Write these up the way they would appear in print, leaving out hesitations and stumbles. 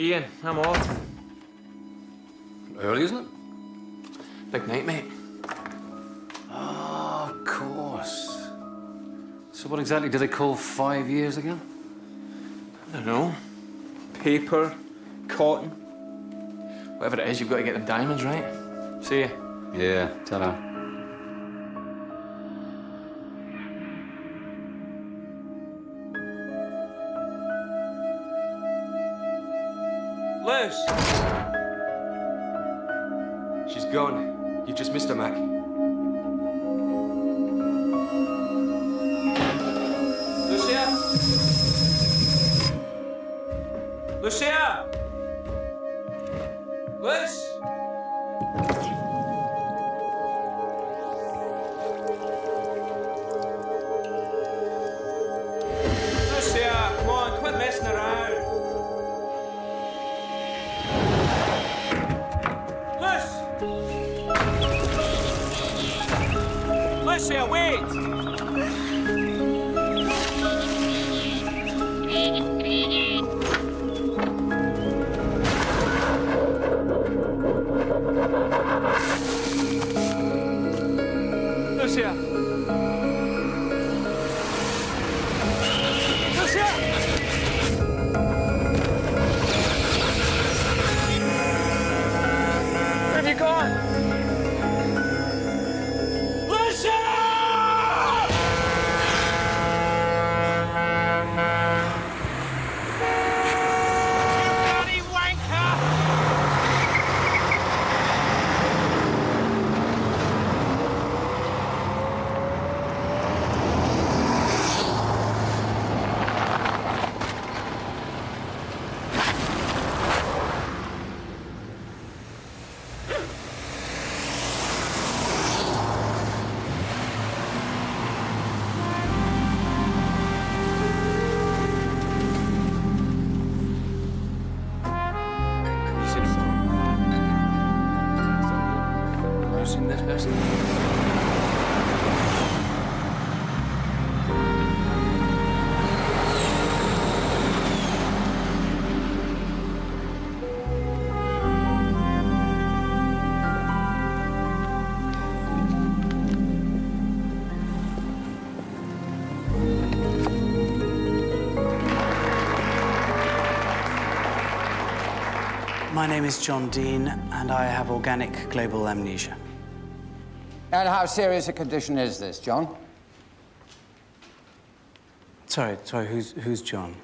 Ian, I'm off. Early, isn't it? Big night, mate. Oh, of course. So what exactly do they call 5 years again? I don't know. Paper, cotton. Whatever it is, you've got to get them diamonds right. See ya. Yeah, ta-da. Liz! She's gone. You've just missed her, Mac. Lucia! Lucia! Liz! Lucia, come on, quit messing around. Lucia, wait! Lucia! Lucia! Where have you gone? This person. My name is John Dean, and I have organic global amnesia. And how serious a condition is this, John? Sorry, who's John?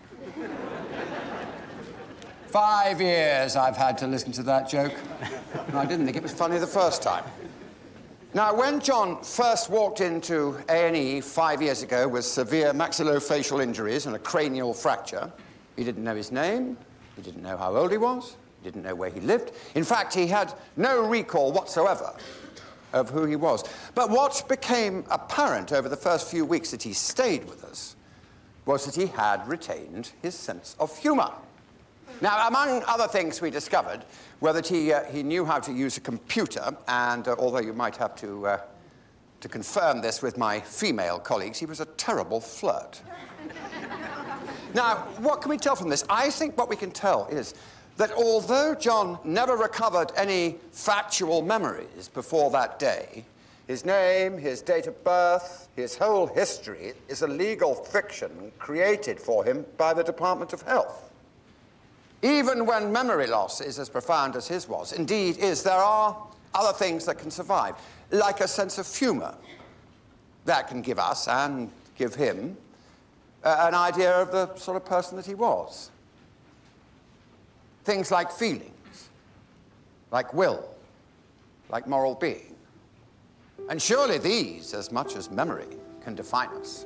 5 years I've had to listen to that joke. And I didn't think it was funny the first time. Now, when John first walked into A&E 5 years ago with severe maxillofacial injuries and a cranial fracture, he didn't know his name, he didn't know how old he was, he didn't know where he lived. In fact, he had no recall whatsoever of who he was. But what became apparent over the first few weeks that he stayed with us was that he had retained his sense of humor. Now, among other things we discovered were that he knew how to use a computer, and although you might have to confirm this with my female colleagues, he was a terrible flirt. Now, what can we tell from this? I think what we can tell is that although John never recovered any factual memories before that day, his name, his date of birth, his whole history is a legal fiction created for him by the Department of Health. Even when memory loss is as profound as his was, indeed there are other things that can survive, like a sense of humor that can give us and give him an idea of the sort of person that he was. Things like feelings, like will, like moral being. And surely these, as much as memory, can define us.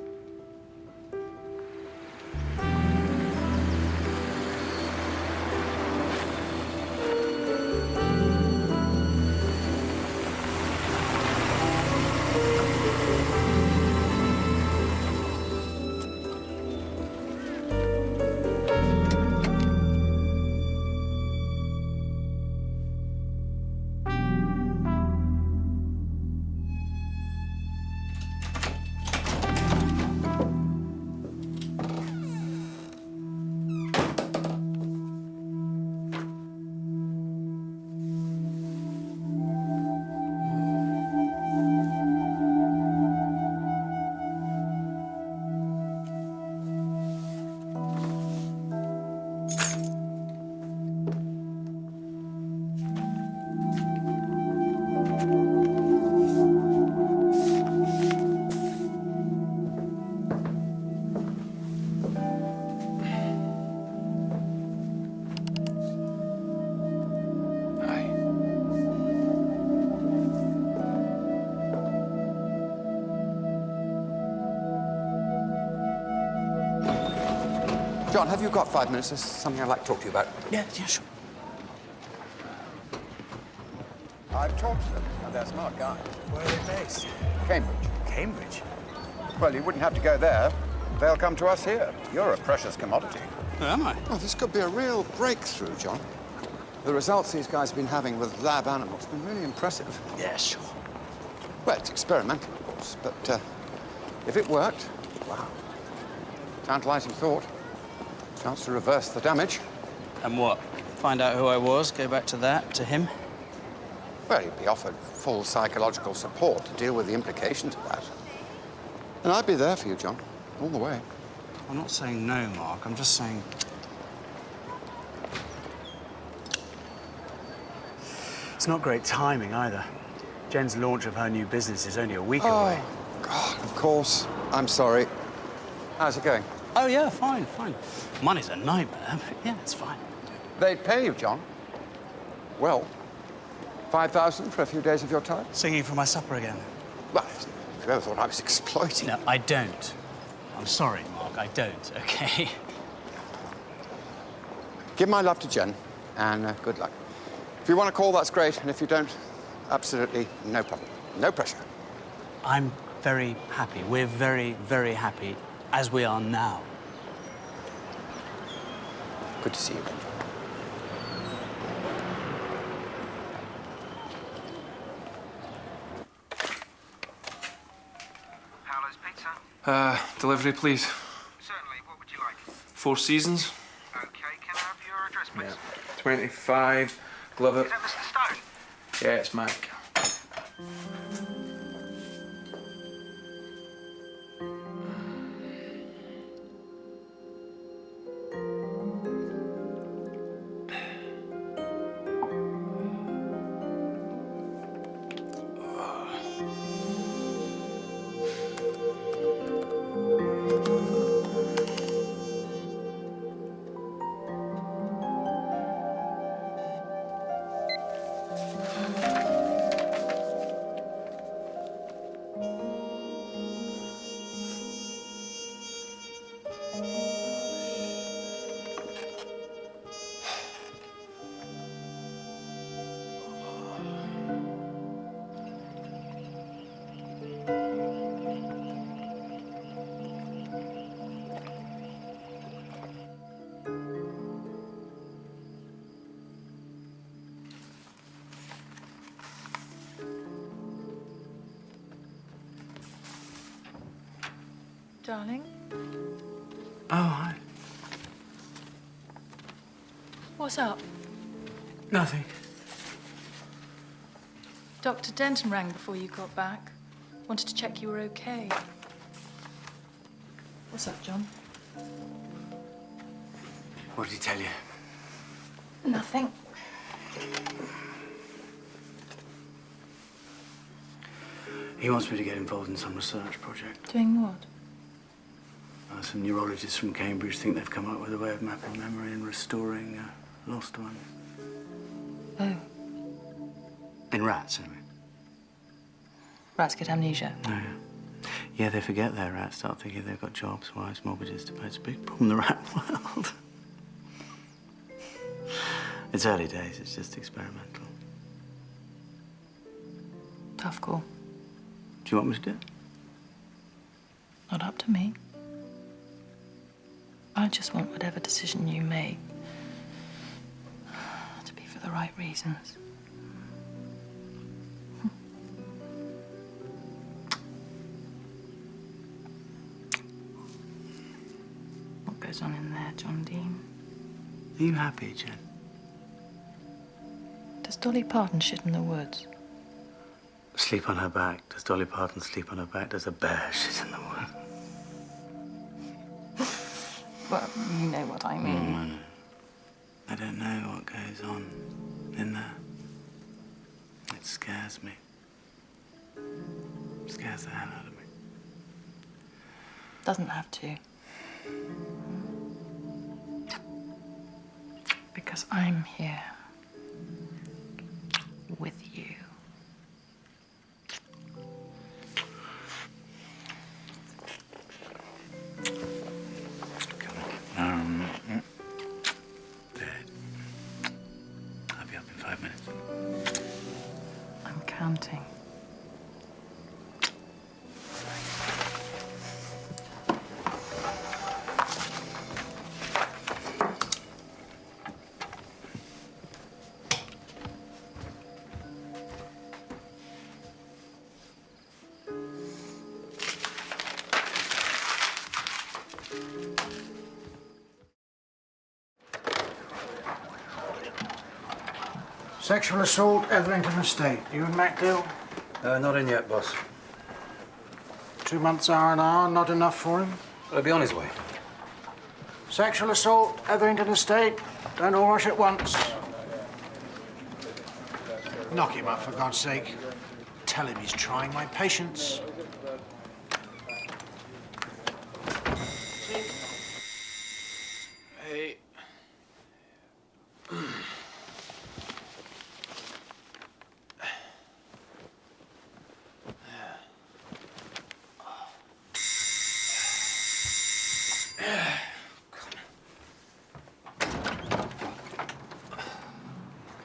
John, have you got 5 minutes? There's something I'd like to talk to you about. Yeah, sure. I've talked to them. Now, they're smart guys. Where are they based? Cambridge. Cambridge? Well, you wouldn't have to go there. They'll come to us here. You're a precious commodity. Who am I? Oh, this could be a real breakthrough, John. The results these guys have been having with lab animals have been really impressive. Yeah, sure. Well, it's experimental, of course, but if it worked, wow. Tantalizing thought. Chance to reverse the damage. And what? Find out who I was, go back to that, to him? Well, he'd be offered full psychological support to deal with the implications of that. And I'd be there for you, John, all the way. I'm not saying no, Mark. I'm just saying... It's not great timing, either. Jen's launch of her new business is only a week away. God, of course. I'm sorry. How's it going? Oh, yeah, fine, fine. Money's a nightmare, but yeah, it's fine. They'd pay you, John. Well, 5,000 for a few days of your time? Singing for my supper again. Well, if you ever thought I was exploiting No, I don't. I'm sorry, Mark, I don't, okay? Give my love to Jen, and good luck. If you want to call, that's great, and if you don't, absolutely no problem. No pressure. I'm very happy. We're very, very happy, as we are now. Good to see you again. Paolo's Pizza? Delivery, please. Certainly. What would you like? 4 Seasons. Okay, can I have your address, please? 25, Glover. Is that Mr. Stone? Yeah, it's Mac. Darling, Oh, hi. what's up? Nothing. Dr. Denton rang before you got back. Wanted to check you were okay. What's up, John? What did he tell you? Nothing. He wants me to get involved in some research project. Doing what? Some neurologists from Cambridge think they've come up with a way of mapping memory and restoring lost ones. Oh, In rats, anyway. rats get amnesia. Oh, yeah. Yeah, they forget their rats, start thinking they've got jobs, wives, mortgages to pay. It's a big problem in the rat world. It's early days, it's just experimental. Tough call. Do you want me to do it? Not up to me. I just want whatever decision you make to be for the right reasons. What goes on in there, John Dean? Are you happy, Jen? Does Dolly Parton shit in the woods? Sleep on her back. Does Dolly Parton sleep on her back? Does a bear shit in the woods? Well, you know what I mean. I don't know what goes on in there. It scares me. It scares the hell out of me. Doesn't have to. Because I'm here with you. wanting. Sexual assault, Etherington Estate. You and Macdill? Not in yet, boss. 2 months R&R, not enough for him? He'll be on his way. Sexual assault, Etherington Estate. Don't all rush at once. Knock him up, for God's sake. Tell him he's trying my patience. Hey.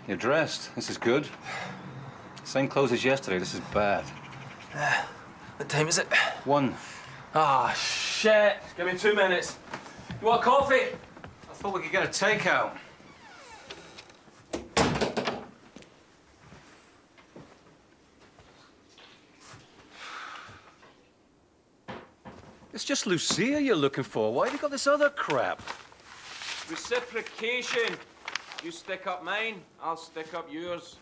You're dressed. This is good. Same clothes as yesterday. This is bad. What time is it? 1. Ah, shit. Give me 2 minutes. You want coffee? I thought we could get a takeout. It's just Lucia you're looking for. Why have you got this other crap? Reciprocation. You stick up mine, I'll stick up yours.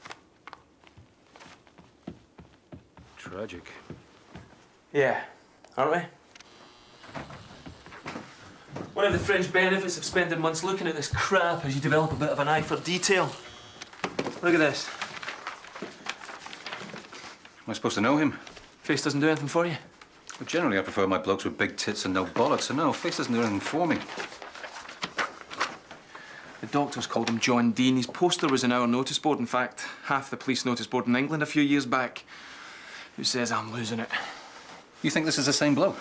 Tragic. Yeah, aren't we? One of the fringe benefits of spending months looking at this crap is you develop a bit of an eye for detail. Look at this. Am I supposed to know him? Face doesn't do anything for you. Well, generally, I prefer my blokes with big tits and no bollocks, so no, face doesn't do anything for me. The doctors called him John Dean. His poster was in our notice board. In fact, half the police notice board in England a few years back. Who says I'm losing it? You think this is the same bloke?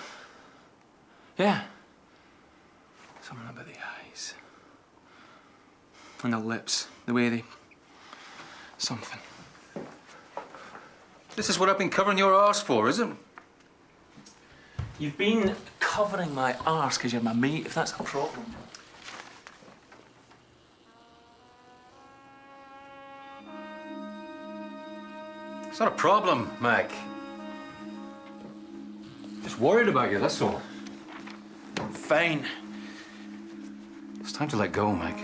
Yeah. Something about the eyes. And the lips. The way they... something. This is what I've been covering your arse for, is it? You've been covering my arse because you're my mate, if that's a problem. It's not a problem, Mac. Just worried about you, that's all. Fine. It's time to let go, Mac.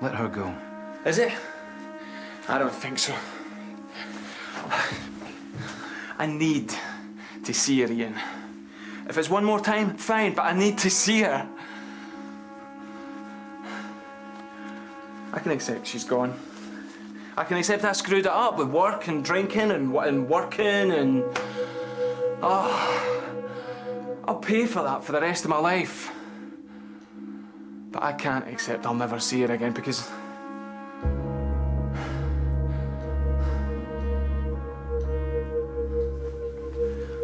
Let her go. Is it? I don't think so. I need to see her, Ian. If it's one more time, fine, but I need to see her. I can accept she's gone. I can accept I screwed it up with work and drinking and working and... Oh, I'll pay for that for the rest of my life. But I can't accept I'll never see her again because...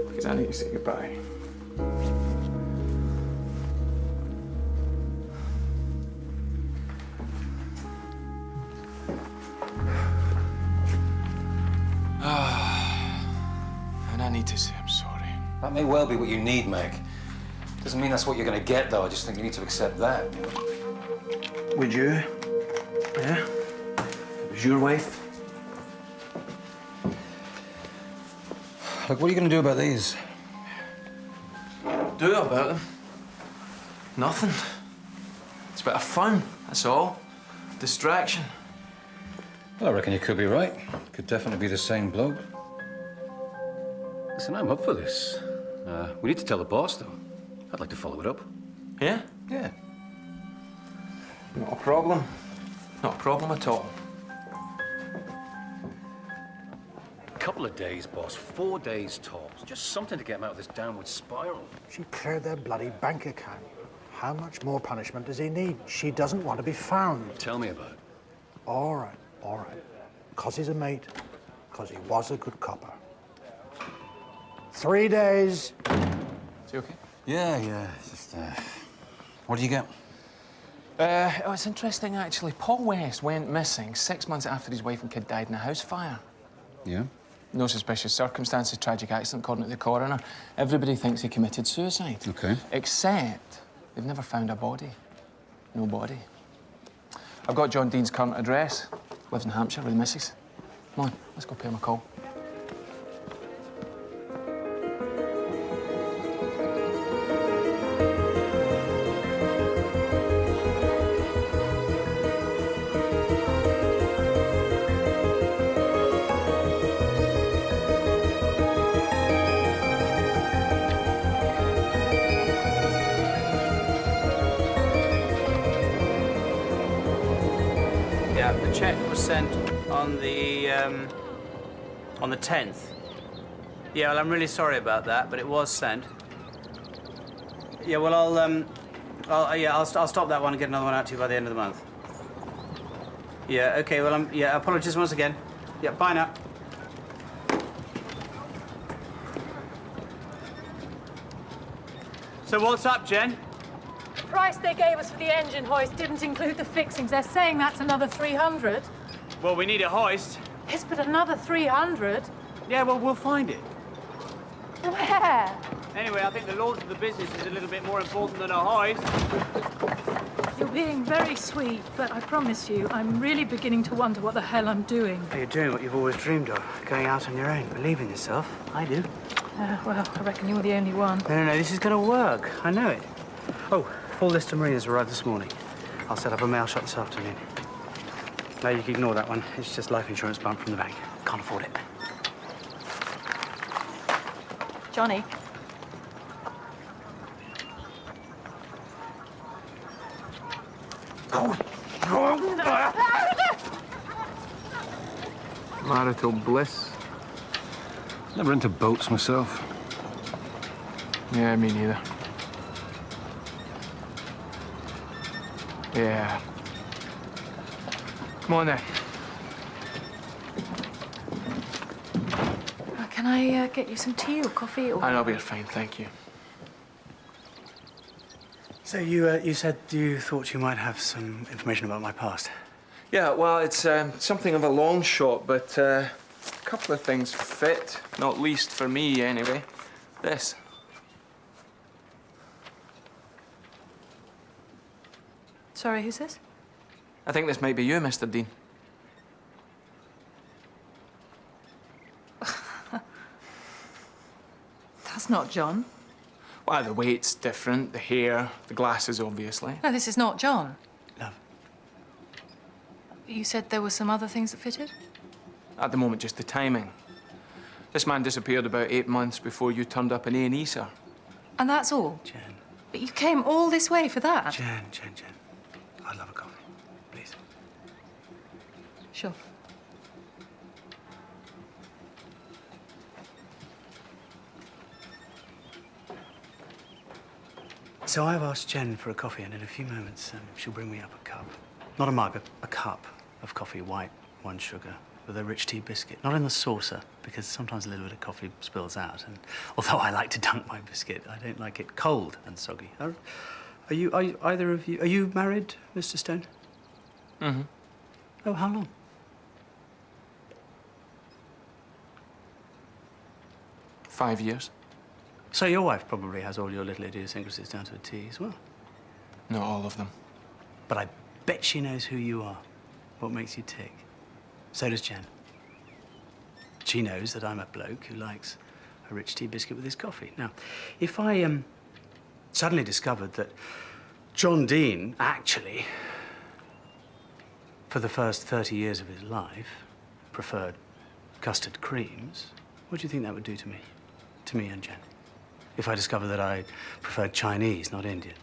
because I need to say goodbye. And I need to say I'm sorry. That may well be what you need, Mac. Doesn't mean that's what you're going to get, though. I just think you need to accept that. Would you? Yeah? If it was your wife? Look, what are you going to do about these? Do about them? Nothing. It's a bit of fun, that's all. Distraction. Well, I reckon you could be right. Could definitely be the same bloke. Listen, I'm up for this. We need to tell the boss, though. I'd like to follow it up. Yeah? Yeah. Not a problem. Not a problem at all. Couple of days, boss. 4 days tops. Just something to get him out of this downward spiral. She cleared their bloody bank account. How much more punishment does he need? She doesn't want to be found. Tell me about it. All right, all right. 'Cause he's a mate. 'Cause he was a good copper. 3 days. Is he okay? Yeah. It's just, what do you get? Oh, it's interesting, actually. Paul West went missing 6 months after his wife and kid died in a house fire. Yeah? No suspicious circumstances, tragic accident according to the coroner. Everybody thinks he committed suicide. Okay. Except they've never found a body. No body. I've got John Dean's current address. Lives in Hampshire with the missus. Come on, let's go pay him a call. Yeah, the check was sent on the 10th. Yeah, well, I'm really sorry about that, but it was sent. Yeah, well, I'll stop that one and get another one out to you by the end of the month. Yeah, okay, well, yeah, apologies once again. Yeah, bye now. So what's up, Jen? The price they gave us for the engine hoist didn't include the fixings. They're saying that's another 300. Well, we need a hoist. Yes, but another 300? Yeah, well, we'll find it. Where? Anyway, I think the launch of the business is a little bit more important than a hoist. You're being very sweet, but I promise you, I'm really beginning to wonder what the hell I'm doing. You're doing what you've always dreamed of, going out on your own, believing in yourself. I do. Well, I reckon you're the only one. No, this is going to work. I know it. Oh, full list of marinas arrived this morning. I'll set up a mail shot this afternoon. No, you can ignore that one. It's just life insurance bump from the bank. Can't afford it. Johnny. Marital bliss. Never into boats myself. Yeah, me neither. Yeah. Come on then. Can I get you some tea or coffee or... I'll be fine, thank you. So you said you thought you might have some information about my past. Yeah, well, it's something of a long shot, but a couple of things fit, not least for me anyway. This. Sorry, who's this? I think this might be you, Mr. Dean. That's not John. Well, the weight's different, the hair, the glasses, obviously. No, this is not John. Love. You said there were some other things that fitted? At the moment, just the timing. This man disappeared about 8 months before you turned up in A&E, sir. And that's all? Jen. But you came all this way for that? Jen. I'd love a coffee, please. Sure. So I've asked Jen for a coffee, and in a few moments she'll bring me up a cup. Not a mug, but a cup of coffee, white, 1 sugar, with a rich tea biscuit. Not in the saucer, because sometimes a little bit of coffee spills out. And although I like to dunk my biscuit, I don't like it cold and soggy. Are either of you... Are you married, Mr. Stone? Mm-hmm. Oh, how long? Five years. So your wife probably has all your little idiosyncrasies down to a T as well. Not all of them. But I bet she knows who you are, what makes you tick. So does Jen. She knows that I'm a bloke who likes a rich tea biscuit with his coffee. Now, if I suddenly discovered that John Dean actually, for the first 30 years of his life, preferred custard creams, what do you think that would do to me? To me and Jen? If I discovered that I preferred Chinese, not Indian.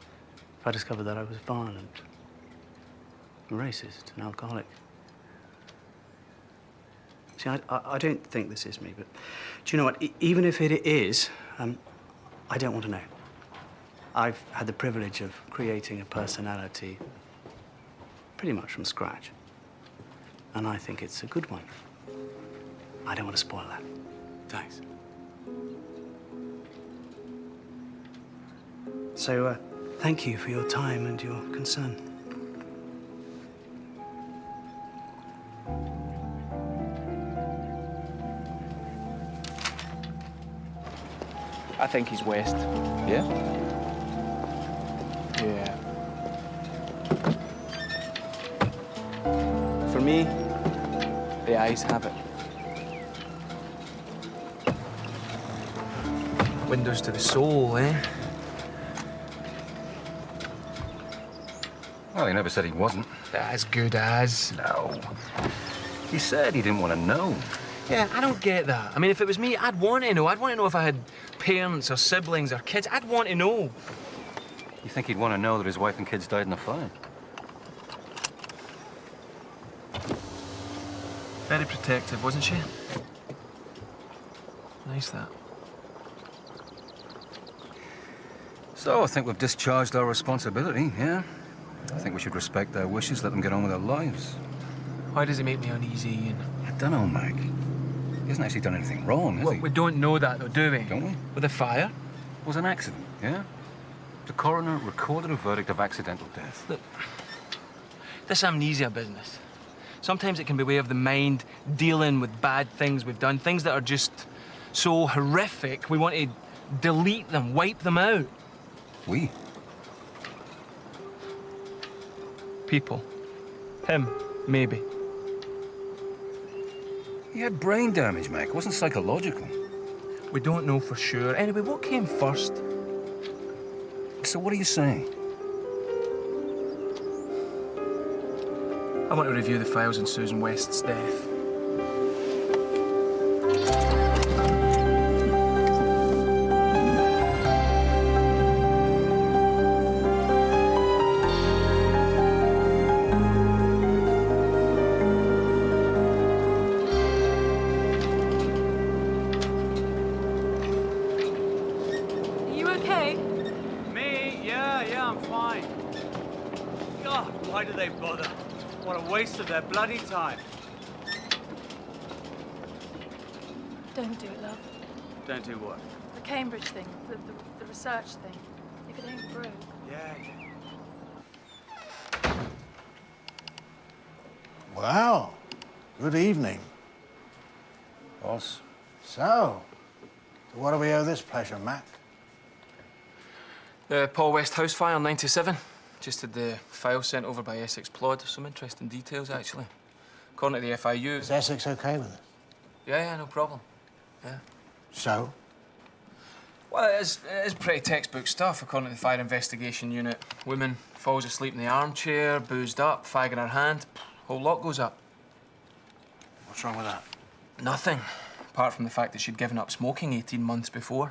If I discovered that I was violent, racist, and alcoholic. See, I don't think this is me, but do you know what? Even if it is, I don't want to know. I've had the privilege of creating a personality pretty much from scratch. And I think it's a good one. I don't want to spoil that. Thanks. So, thank you for your time and your concern. I think he's West. Yeah? Yeah. For me, the eyes have it. Windows to the soul, eh? Well, he never said he wasn't. As good as. No. He said he didn't want to know. Yeah, I don't get that. I mean, if it was me, I'd want to know. I'd want to know if I had parents or siblings or kids. I'd want to know. You think he'd want to know that his wife and kids died in a fire? Very protective, wasn't she? Nice, that. So, I think we've discharged our responsibility, yeah? I think we should respect their wishes, let them get on with their lives. Why does it make me uneasy, Ian? I don't know, Mac. He hasn't actually done anything wrong, has he? We don't know that, though, do we? Don't we? With the fire? It was an accident, yeah? The coroner recorded a verdict of accidental death. Look, this amnesia business, sometimes it can be a way of the mind dealing with bad things we've done, things that are just so horrific, we want to delete them, wipe them out. We? People. Him, maybe. He had brain damage, Mac. It wasn't psychological. We don't know for sure. Anyway, what came first? So what are you saying? I want to review the files on Susan West's death. Are you okay? Me? Yeah, I'm fine. God, why do they bother? What a waste of their bloody time. Don't do it, love. Don't do what? The Cambridge thing, the research thing. If it ain't broke. Yeah. Well, good evening. Boss. So, what do we owe this pleasure, Mac? The Paul West house fire, 97. Just had the file sent over by Essex Plod. Some interesting details, actually. According to the FIU... Is Essex okay with it? Yeah, no problem. Yeah. So? Well, it is pretty textbook stuff, according to the fire investigation unit. Woman falls asleep in the armchair, boozed up, fag in her hand. Whole lot goes up. What's wrong with that? Nothing, apart from the fact that she'd given up smoking 18 months before.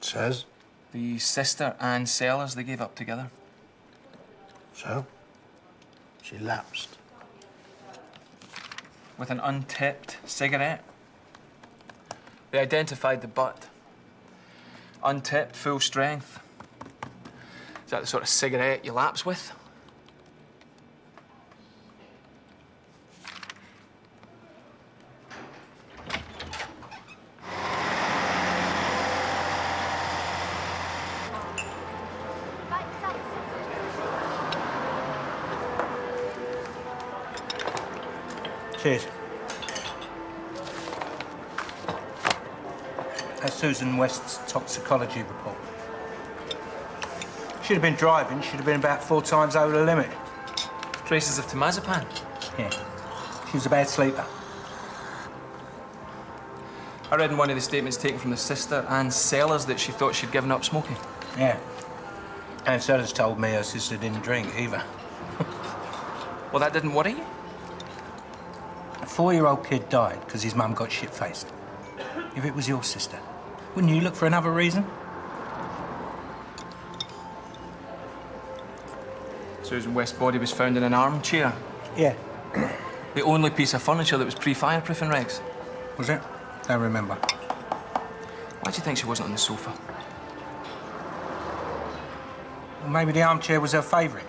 Says? The sister and Sellers, they gave up together. So? She lapsed. With an untipped cigarette. They identified the butt. Untipped, full strength. Is that the sort of cigarette you lapse with? Cheers. That's Susan West's toxicology report. She'd have been driving. She'd have been about 4 times over the limit. Traces of temazepam. Yeah. She was a bad sleeper. I read in one of the statements taken from the sister and Sellers that she thought she'd given up smoking. Yeah. And Sellers told me her sister didn't drink either. Well, that didn't worry you? A 4-year-old kid died because his mum got shit-faced. If it was your sister, wouldn't you look for another reason? Susan West's body was found in an armchair. Yeah. The only piece of furniture that was pre-fireproofing regs. Was it? Don't remember. Why do you think she wasn't on the sofa? Well, maybe the armchair was her favourite.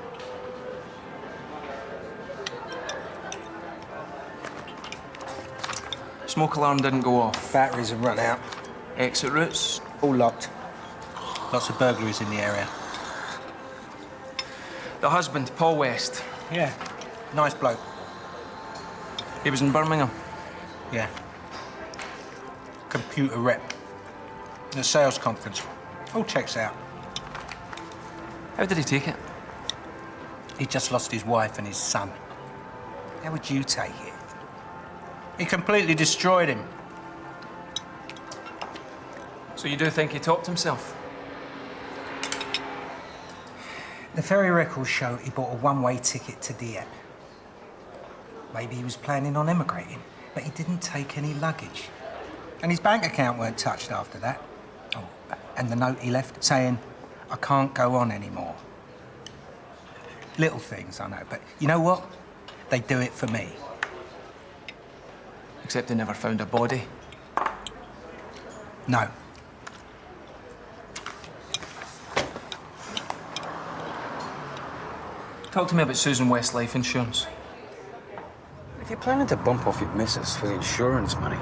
Smoke alarm didn't go off. Batteries have run out. Exit routes? All locked. Lots of burglaries in the area. The husband, Paul West. Yeah. Nice bloke. He was in Birmingham. Yeah. Computer rep. At a sales conference. All checks out. How did he take it? He just lost his wife and his son. How would you take it? He completely destroyed him. So you do think he topped himself? The ferry records show he bought a one-way ticket to Dieppe. Maybe he was planning on emigrating, but he didn't take any luggage. And his bank account weren't touched after that. Oh, and the note he left saying, I can't go on anymore. Little things, I know, but you know what? They do it for me. Except they never found a body. No. Talk to me about Susan West life insurance. If you're planning to bump off your missus for the insurance money,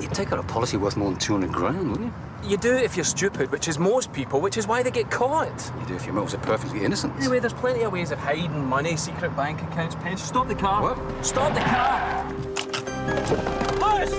you'd take out a policy worth more than 200 grand, wouldn't you? You do it if you're stupid, which is most people, which is why they get caught. You do if your motives are perfectly innocent. Anyway, there's plenty of ways of hiding money, secret bank accounts, pensions. Stop the car. What? Stop the car! Liz!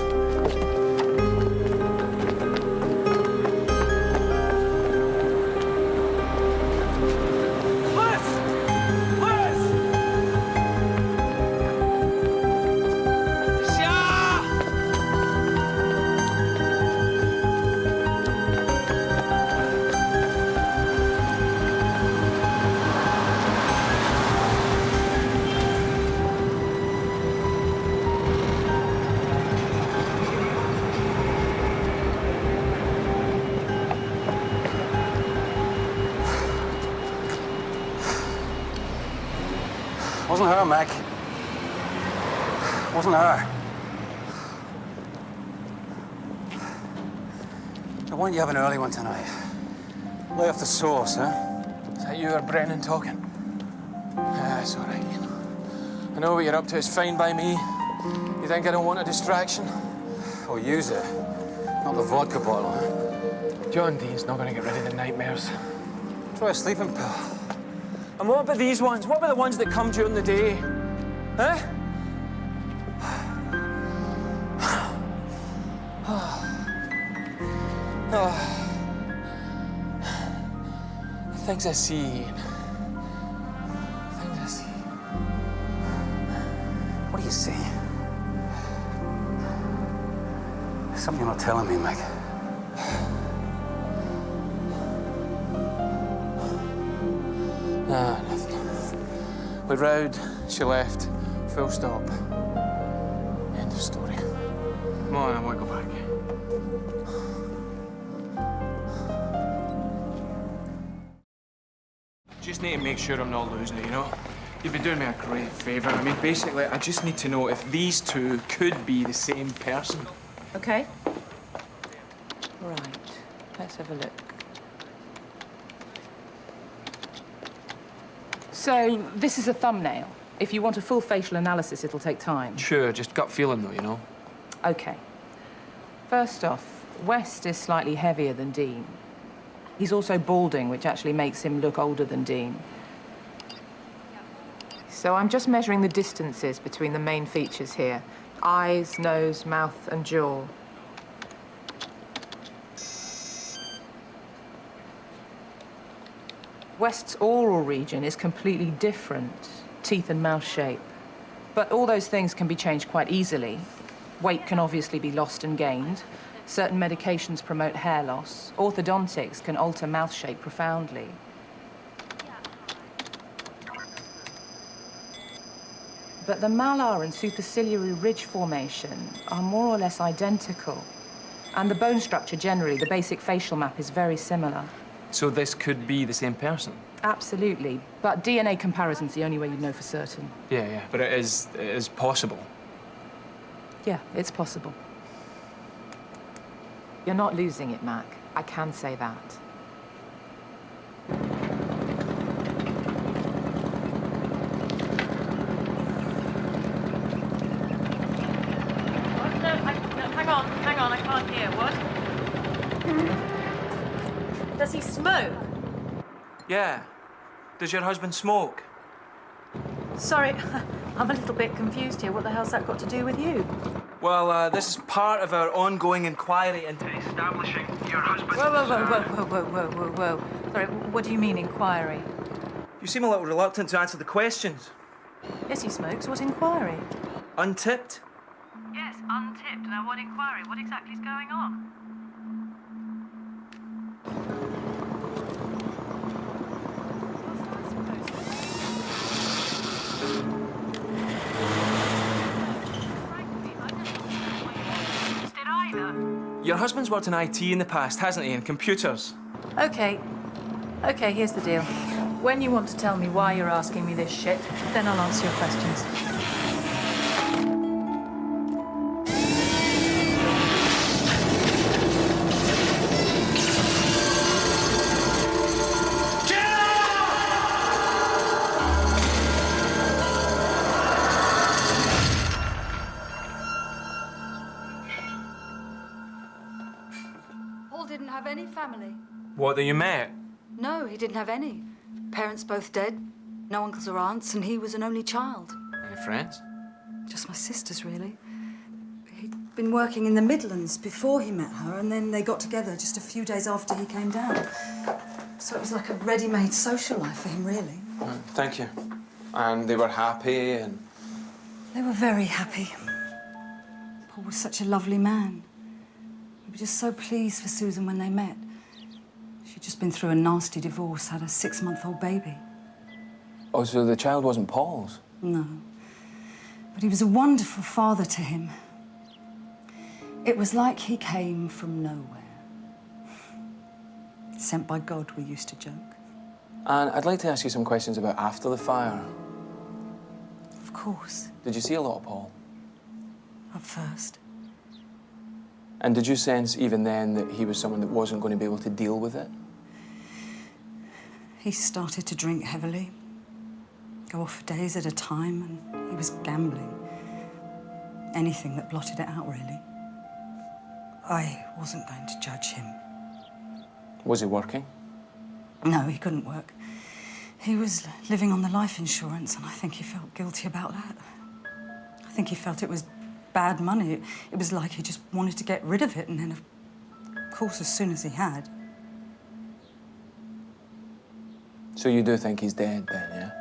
Wasn't her, Mac. Wasn't her. Now, why don't you have an early one tonight? Lay off the sauce, huh? Is that you or Brennan talking? It's all right, Ian. I know what you're up to. It's fine by me. You think I don't want a distraction? Or use it. Not the vodka bottle, huh? John Dean's not going to get rid of the nightmares. Try a sleeping pill. And what about these ones? What about the ones that come during the day? Huh? Things I see, Ian. Things I see. What do you see? Something you're not telling me, Mac. Nah, nothing. We rowed, she left. Full stop. End of story. Come on, I want to go back. Just need to make sure I'm not losing it, you know? You've been doing me a great favour. I mean, basically, I just need to know if these two could be the same person. Okay. Right. Let's have a look. So, this is a thumbnail. If you want a full facial analysis, it'll take time. Sure, just gut feeling though, you know? Okay. First off, West is slightly heavier than Dean. He's also balding, which actually makes him look older than Dean. So I'm just measuring the distances between the main features here. Eyes, nose, mouth, and jaw. West's oral region is completely different, teeth and mouth shape. But all those things can be changed quite easily. Weight can obviously be lost and gained. Certain medications promote hair loss. Orthodontics can alter mouth shape profoundly. But the malar and superciliary ridge formation are more or less identical. And the bone structure generally, the basic facial map, is very similar. So this could be the same person? Absolutely. But DNA comparison's the only way you'd know for certain. Yeah, but it is possible. Yeah, it's possible. You're not losing it, Mac. I can say that. Hang on, I can't hear. What? Does he smoke? Yeah. Does your husband smoke? Sorry, I'm a little bit confused here. What the hell's that got to do with you? Well, this is part of our ongoing inquiry into... Establishing your husband's... Whoa. Sorry, what do you mean, inquiry? You seem a little reluctant to answer the questions. Yes, he smokes. What inquiry? Untipped? Yes, untipped. Now, what inquiry? What exactly is going on? Your husband's worked in IT in the past, hasn't he, and computers? Okay, here's the deal. When you want to tell me why you're asking me this shit, then I'll answer your questions. Paul didn't have any family. What, that you met? No, he didn't have any. Parents both dead, no uncles or aunts, and he was an only child. Any friends? Just my sisters, really. He'd been working in the Midlands before he met her, and then they got together just a few days after he came down. So it was like a ready-made social life for him, really. Thank you. And they were happy and... They were very happy. Paul was such a lovely man. We were just so pleased for Susan when they met. She'd just been through a nasty divorce, had a 6-month-old baby. Oh, so the child wasn't Paul's? No. But he was a wonderful father to him. It was like he came from nowhere. Sent by God, we used to joke. And I'd like to ask you some questions about after the fire. Of course. Did you see a lot of Paul? At first. And did you sense even then that he was someone that wasn't going to be able to deal with it? He started to drink heavily, go off for days at a time, and he was gambling. Anything that blotted it out, really. I wasn't going to judge him. Was he working? No, he couldn't work. He was living on the life insurance, and I think he felt guilty about that. I think he felt it was bad money. It was like he just wanted to get rid of it, and then, of course, as soon as he had. So you do think he's dead then, yeah?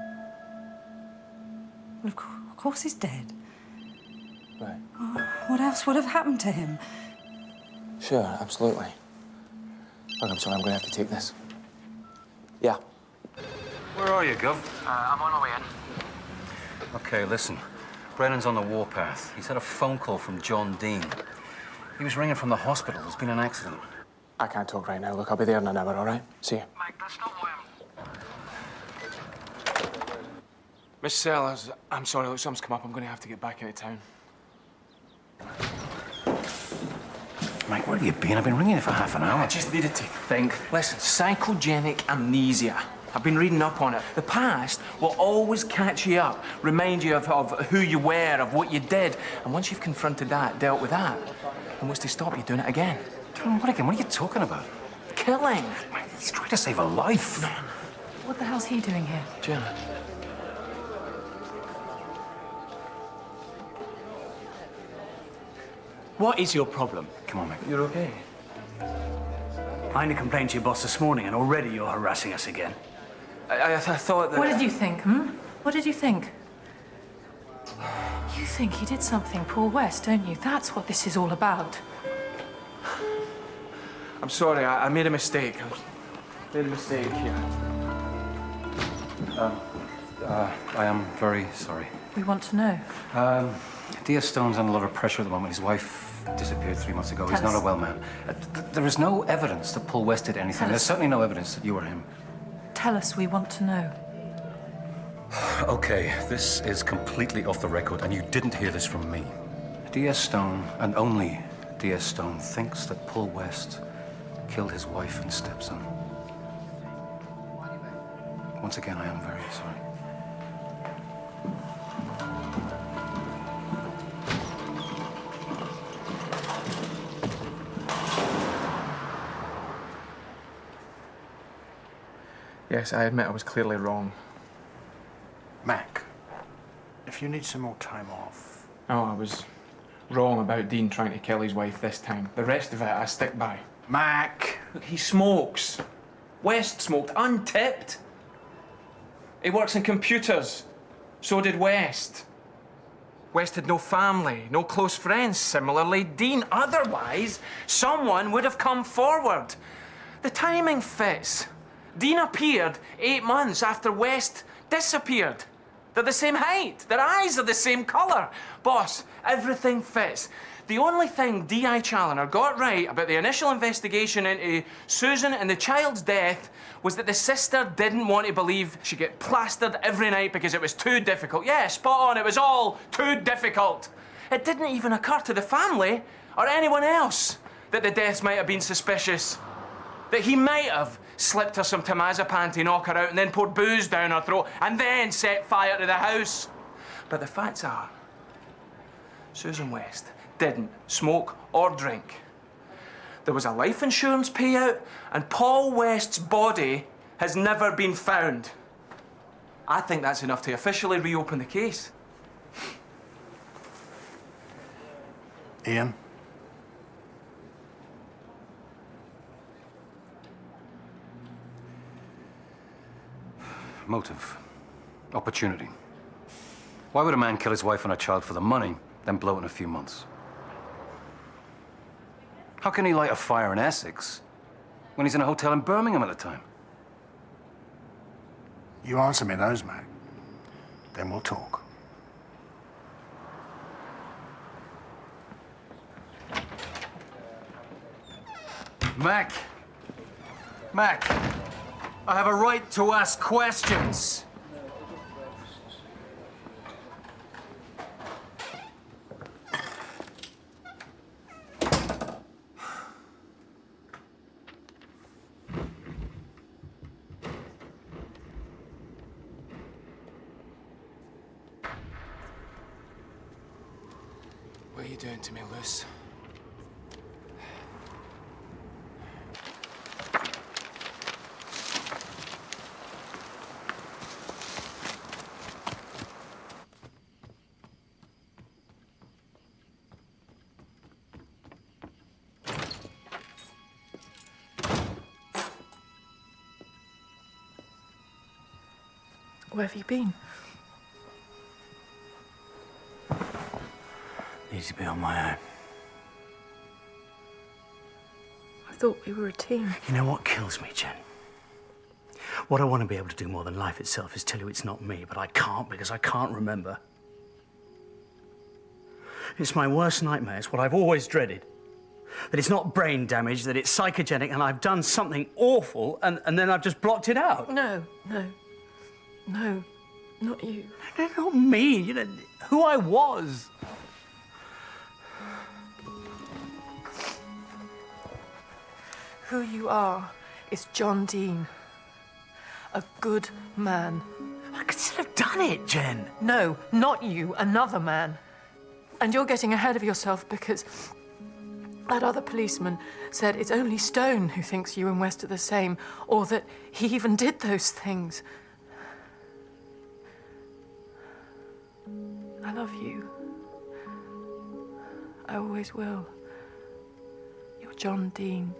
Well, of course he's dead. Right. Oh, what else would have happened to him? Sure, absolutely. Look, I'm sorry, I'm going to have to take this. Yeah. Where are you, Gov? I'm on my way in. Okay, listen. Brennan's on the warpath. He's had a phone call from John Dean. He was ringing from the hospital. There's been an accident. I can't talk right now. Look, I'll be there in an hour, all right? See you. Mike, that's not why I'm... Miss Sellers, I'm sorry, look, something's come up. I'm going to have to get back into town. Mike, where have you been? I've been ringing you for half an hour. I just needed to think. Listen, psychogenic amnesia. I've been reading up on it. The past will always catch you up, remind you of who you were, of what you did. And once you've confronted that, dealt with that, then what's to stop you doing it again? Doing what again? What are you talking about? Killing. Mike, he's trying to save a life. No. What the hell's he doing here? Jemma. What is your problem? Come on, Mike. You're okay? I only complained to your boss this morning, and already you're harassing us again. I thought that... What did you think, What did you think? You think he did something, Paul West, don't you? That's what this is all about. I'm sorry, I made a mistake. I made a mistake here. I am very sorry. We want to know. D.S. Stone's under a lot of pressure at the moment. His wife disappeared 3 months ago. He's Tell not us. a well man. There is no evidence that Paul West did anything. Tell There's us. certainly no evidence that you or him. Tell us, we want to know. Okay, this is completely off the record, and you didn't hear this from me. D.S. Stone, and only D.S. Stone, thinks that Paul West killed his wife and stepson. Once again, I am very sorry. Yes, I admit I was clearly wrong. Mac, if you need some more time off... Oh, I was wrong about Dean trying to kill his wife this time. The rest of it, I stick by. Mac, look, he smokes. West smoked, untipped. He works in computers. So did West. West had no family, no close friends. Similarly, Dean. Otherwise, someone would have come forward. The timing fits. Dean appeared 8 months after West disappeared. They're the same height. Their eyes are the same colour. Boss, everything fits. The only thing D.I. Challoner got right about the initial investigation into Susan and the child's death was that the sister didn't want to believe she'd get plastered every night because it was too difficult. Yeah, spot on, it was all too difficult. It didn't even occur to the family or anyone else that the deaths might have been suspicious. That he might have slipped her some Temazepam to knock her out and then poured booze down her throat and then set fire to the house. But the facts are, Susan West didn't smoke or drink. There was a life insurance payout and Paul West's body has never been found. I think that's enough to officially reopen the case. Ian? Motive. Opportunity. Why would a man kill his wife and her child for the money, then blow it in a few months? How can he light a fire in Essex when he's in a hotel in Birmingham at the time? You answer me those, Mac. Then we'll talk. Mac. Mac. I have a right to ask questions. What are you doing to me, Luce? Where have you been? Need to be on my own. I thought we were a team. You know what kills me, Jen? What I want to be able to do more than life itself is tell you it's not me, but I can't because I can't remember. It's my worst nightmare. It's what I've always dreaded. That it's not brain damage, that it's psychogenic, and I've done something awful, and then I've just blocked it out. No, not you. No, not me. You know, who I was. Who you are is John Dean. A good man. I could still have done it, Jen. No, not you, another man. And you're getting ahead of yourself because that other policeman said it's only Stone who thinks you and West are the same, or that he even did those things. I love you. I always will. You're John Dean.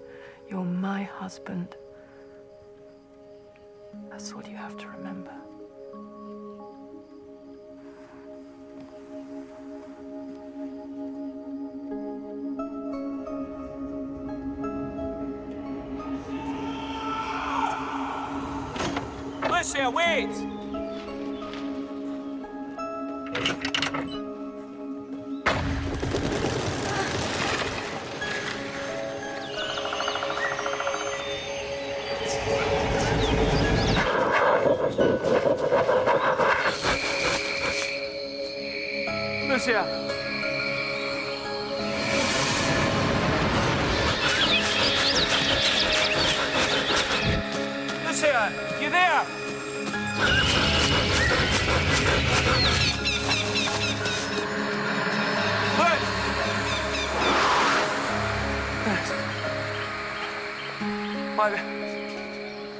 You're my husband. That's what you have to remember. Lucia, wait! Lucia! Lucia, you there?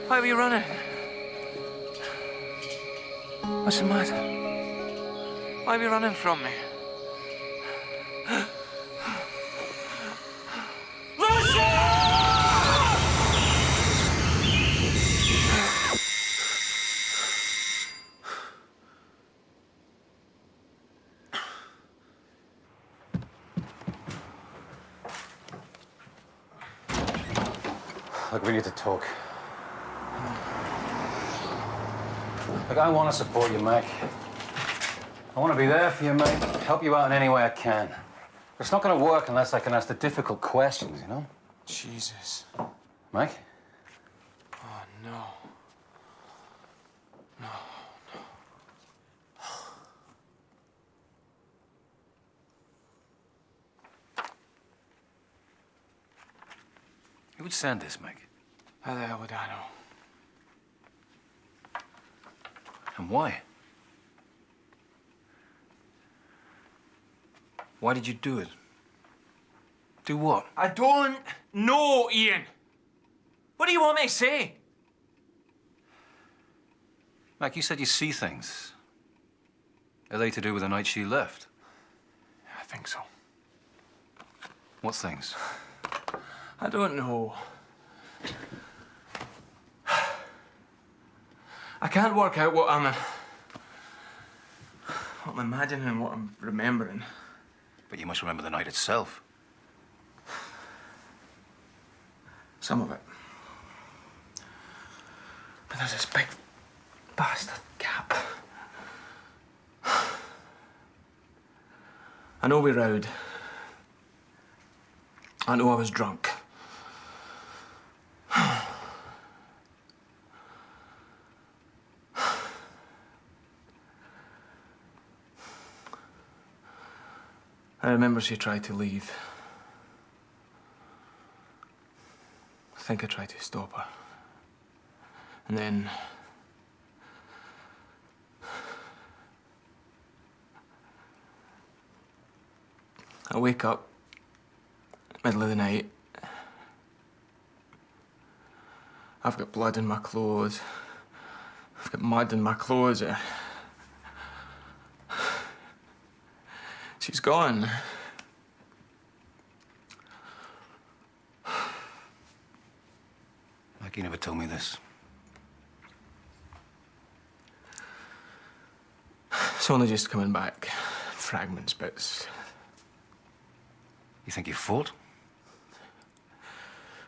Why were you running? What's the matter? Why are you running from me? Look, we need to talk. Look, I want to support you, Mac. I want to be there for you, mate. Help you out in any way I can. It's not going to work unless I can ask the difficult questions, you know? Jesus. Mac? Oh, no. No, no. Who would send this, Mac? How the hell would I know? And why? Why did you do it? Do what? I don't know, Ian. What do you want me to say? Mac, you said you see things. Are they to do with the night she left? I think so. What things? I don't know. I can't work out what I'm imagining, what I'm remembering. But you must remember the night itself. Some of it. But there's this big bastard gap. I know we rowed. I know I was drunk. I remember she tried to leave. I think I tried to stop her. And then... I wake up, middle of the night. I've got blood in my clothes. I've got mud in my clothes. She's gone. Like you never told me this. It's only just coming back. Fragments, bits. You think you fought?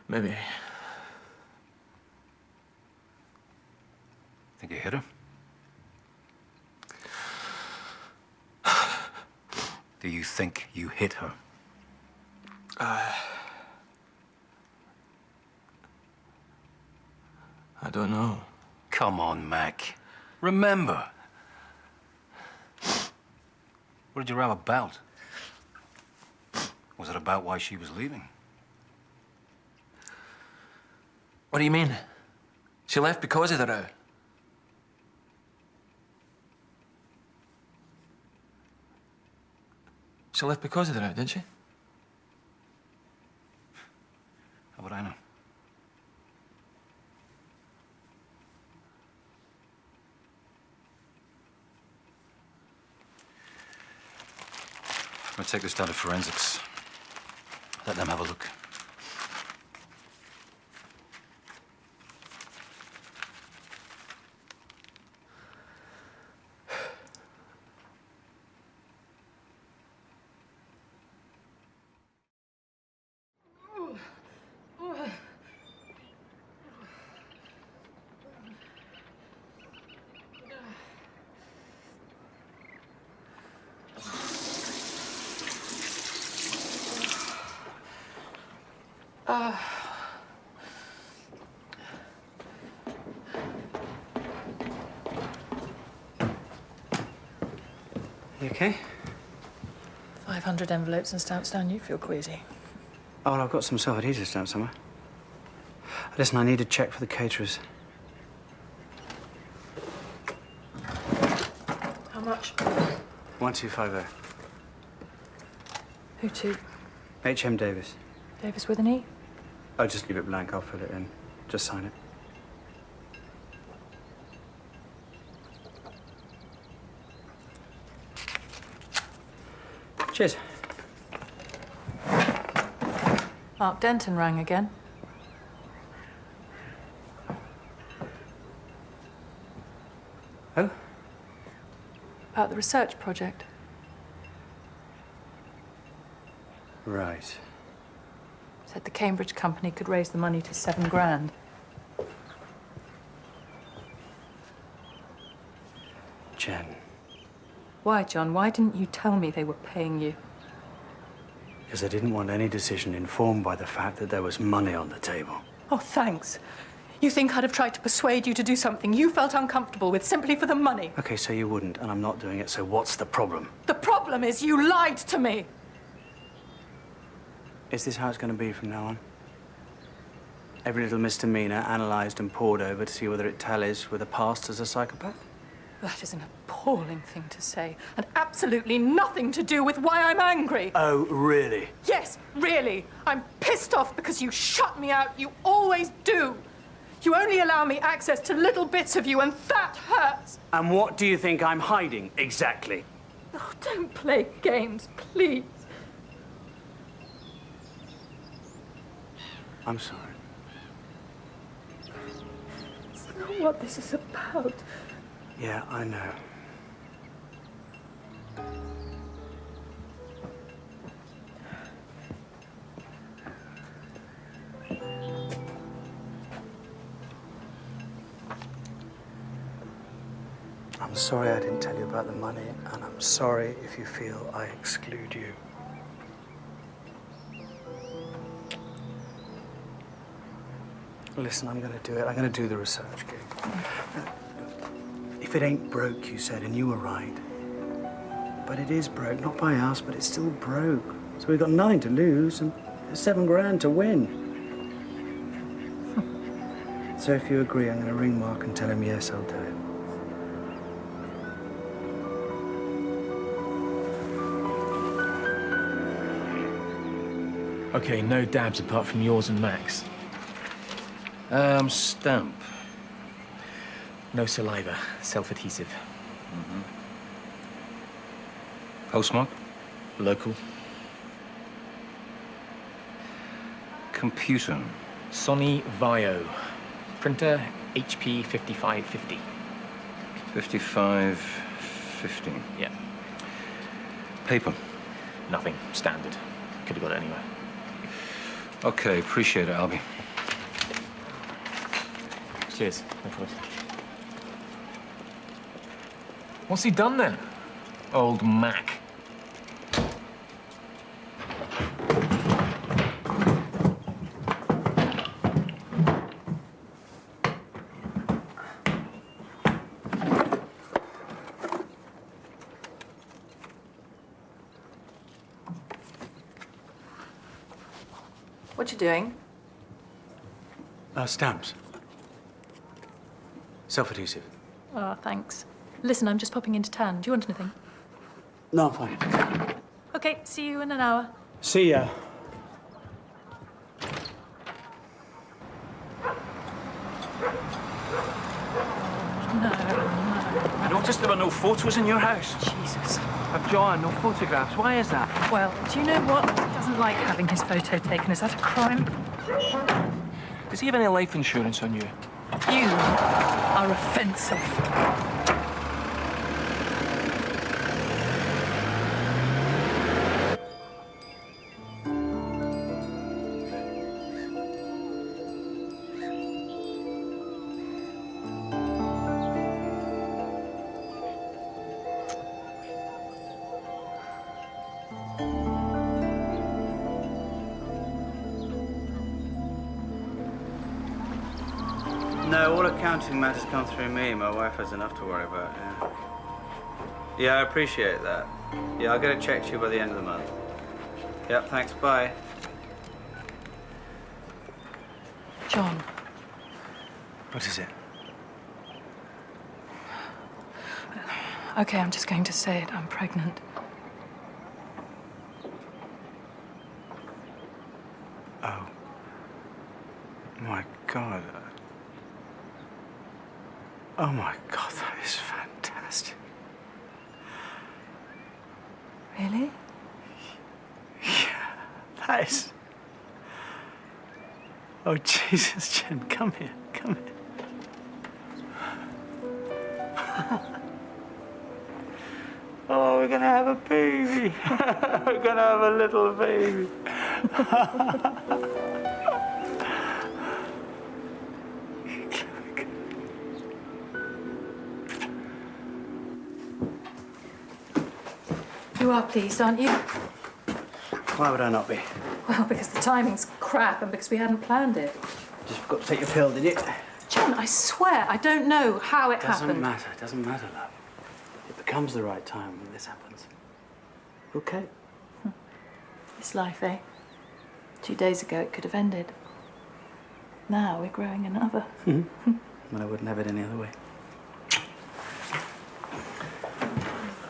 Maybe. Think you hit her? Do you think you hit her? I don't know. Come on, Mac. Remember. What did you row about? Was it about why she was leaving? What do you mean? She left because of the row? She left because of the row, didn't she? How would I know? I'm gonna take this down to forensics. Let them have a look. You okay? 500 envelopes and stamps down, you feel queasy. Oh, well, I've got some self-adhesive stamps somewhere. Listen, I need a check for the caterers. How much? 1250. Who to? H.M. Davis. Davis with an E? Oh, just leave it blank. I'll fill it in. Just sign it. Cheers. Mark Denton rang again. Oh? About the research project. Right. So said the Cambridge company could raise the money to 7 grand. Jen. Why, John? Why didn't you tell me they were paying you? Because I didn't want any decision informed by the fact that there was money on the table. Oh, thanks. You think I'd have tried to persuade you to do something you felt uncomfortable with simply for the money? Okay, so you wouldn't, and I'm not doing it, so what's the problem? The problem is you lied to me. Is this how it's going to be from now on? Every little misdemeanor analysed and pored over to see whether it tallies with a past as a psychopath? That is an appalling thing to say, and absolutely nothing to do with why I'm angry. Oh, really? Yes, really. I'm pissed off because you shut me out. You always do. You only allow me access to little bits of you, and that hurts. And what do you think I'm hiding, exactly? Oh, don't play games, please. I'm sorry. It's not what this is about. Yeah, I know. I'm sorry I didn't tell you about the money, and I'm sorry if you feel I exclude you. Listen, I'm gonna do it. I'm gonna do the research gig. If it ain't broke, you said, and you were right. But it is broke, not by us, but it's still broke. So we've got nothing to lose, and there's 7 grand to win. So if you agree, I'm gonna ring Mark and tell him yes, I'll do it. Okay, no dabs apart from yours and Max. Stamp. No saliva, self-adhesive. Postmark? Local. Computer. Sony Vaio. Printer, HP 5550. 5550. Yeah. Paper. Nothing. Standard. Could have got it anywhere. Okay, appreciate it, Albie. Cheers. No problem. What's he done then? Old Mac. What you doing? Stamps. Self-adhesive. Oh, thanks. Listen, I'm just popping into town. Do you want anything? No, I'm fine. Okay, see you in an hour. See ya. No. I noticed there were no photos in your house. Jesus. Of John, no photographs. Why is that? Well, do you know what? He doesn't like having his photo taken. Is that a crime? Does he have any life insurance on you? You are offensive. No, all accounting matters come through me. My wife has enough to worry about, yeah. Yeah, I appreciate that. Yeah, I'll get it checked to you by the end of the month. Yep, thanks, bye. John. What is it? Okay, I'm just going to say it. I'm pregnant. Oh. My God. Oh my God, that is fantastic. Really? Yeah, that is... Oh, Jesus, Jen, come here, come here. Oh, we're gonna have a baby. We're gonna have a little baby. You are pleased, aren't you? Why would I not be? Well, because the timing's crap and because we hadn't planned it. Just forgot to take your pill, did you? John, I swear I don't know how it Doesn't happened. matter, doesn't matter, love. It becomes the right time when this happens. Okay. It's life, eh? 2 days ago it could have ended. Now we're growing another. And I wouldn't have it any other way.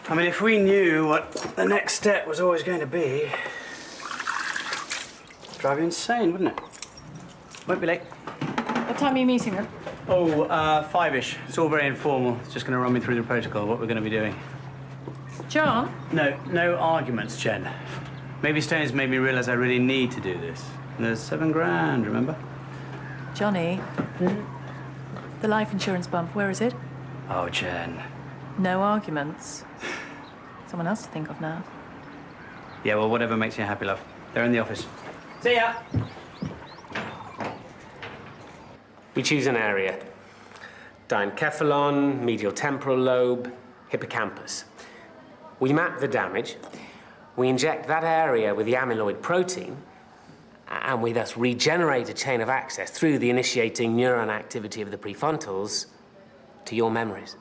I mean, if we knew what the next step was always going to be, it'd drive you insane, wouldn't it? Won't be late. What time are you meeting them? Oh, 5-ish. It's all very informal. It's just going to run me through the protocol, what we're going to be doing. John? No arguments, Jen. Maybe Stone's made me realise I really need to do this. And there's $7 grand, remember? Johnny? The life insurance bump, where is it? Oh, Jen. No arguments. Someone else to think of now. Yeah, well, whatever makes you happy, love. They're in the office. See ya! We choose an area. Diencephalon, medial temporal lobe, hippocampus. We map the damage. We inject that area with the amyloid protein, and we thus regenerate a chain of access through the initiating neuron activity of the prefrontals to your memories.